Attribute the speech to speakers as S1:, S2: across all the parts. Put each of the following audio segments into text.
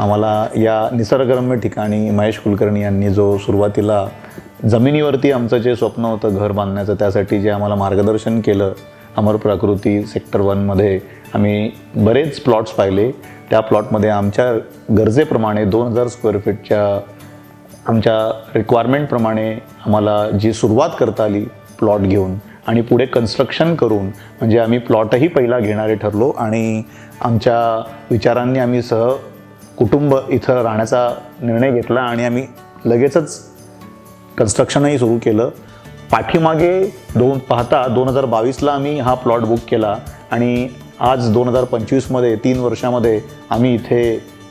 S1: आम्हाला या निसर्गरम्य ठिकाणी महेश कुलकर्णी यांनी जो सुरुवातीला जमिनीवरती आमचं जे स्वप्न होतं घर बांधण्याचं, त्यासाठी जे आम्हाला मार्गदर्शन केलं, अमर प्राकृती सेक्टर 1मध्ये आम्ही बरेच प्लॉट्स पाहिले. त्या प्लॉटमध्ये आमच्या गरजेप्रमाणे 2000 स्क्वेअर फीटच्या आमच्या रिक्वायरमेंटप्रमाणे आम्हाला जी सुरुवात करता आली प्लॉट घेऊन आणि पुढे कन्स्ट्रक्शन करून, म्हणजे आम्ही प्लॉटही पहिला घेणारे ठरलो आणि आमच्या विचारांनी आम्ही कुटुंब इथं राहण्याचा निर्णय घेतला आणि आम्ही लगेचच कन्स्ट्रक्शनही सुरू केलं. पाठीमागे पाहता 2022ला आम्ही हा प्लॉट बुक केला आणि आज 2025मध्ये 3 वर्षामध्ये आम्ही इथे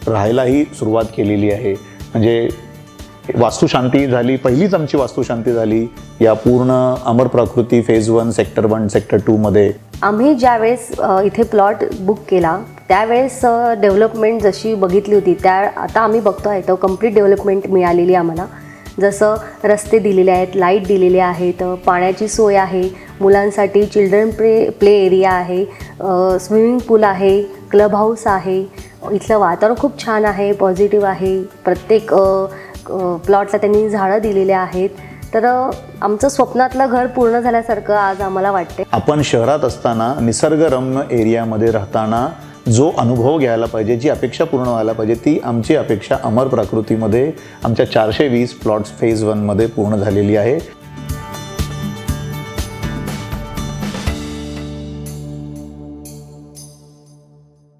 S1: राहायलाही सुरुवात केलेली आहे. म्हणजे वास्तुशांती झाली, पहिलीच आमची वास्तुशांती झाली या पूर्ण अमर प्राकृती फेज 1 सेक्टर 1 सेक्टर 2मध्ये.
S2: आम्ही ज्यावेळेस इथे प्लॉट बुक केला त्यावेळेस डेव्हलपमेंट जशी बघितली होती आता आम्ही बघतो आहे तर कम्प्लीट डेव्हलपमेंट मिळालेली आम्हाला. जसं रस्ते दिलेले आहेत, लाईट दिलेले आहेत, पाण्याची सोय आहे, मुलांसाठी चिल्ड्रन प्ले एरिया आहे, स्विमिंग पूल आहे, क्लब हाऊस आहे. इथलं वातावरण खूप छान आहे, पॉझिटिव्ह आहे. प्रत्येक प्लॉटला त्यांनी झाडं दिलेले आहेत. तर आमचं स्वप्नातलं घर पूर्ण झाल्यासारखं आज आम्हाला वाटते.
S1: आपण शहरात असताना निसर्गरम्य एरियामध्ये राहताना जो अनुभव घ्यायला पाहिजे, जी अपेक्षा पूर्ण व्हायला पाहिजे, ती आमची अपेक्षा अमर प्राकृतीमध्ये आमच्या 420 प्लॉट्स फेज 1मध्ये पूर्ण झालेली आहे.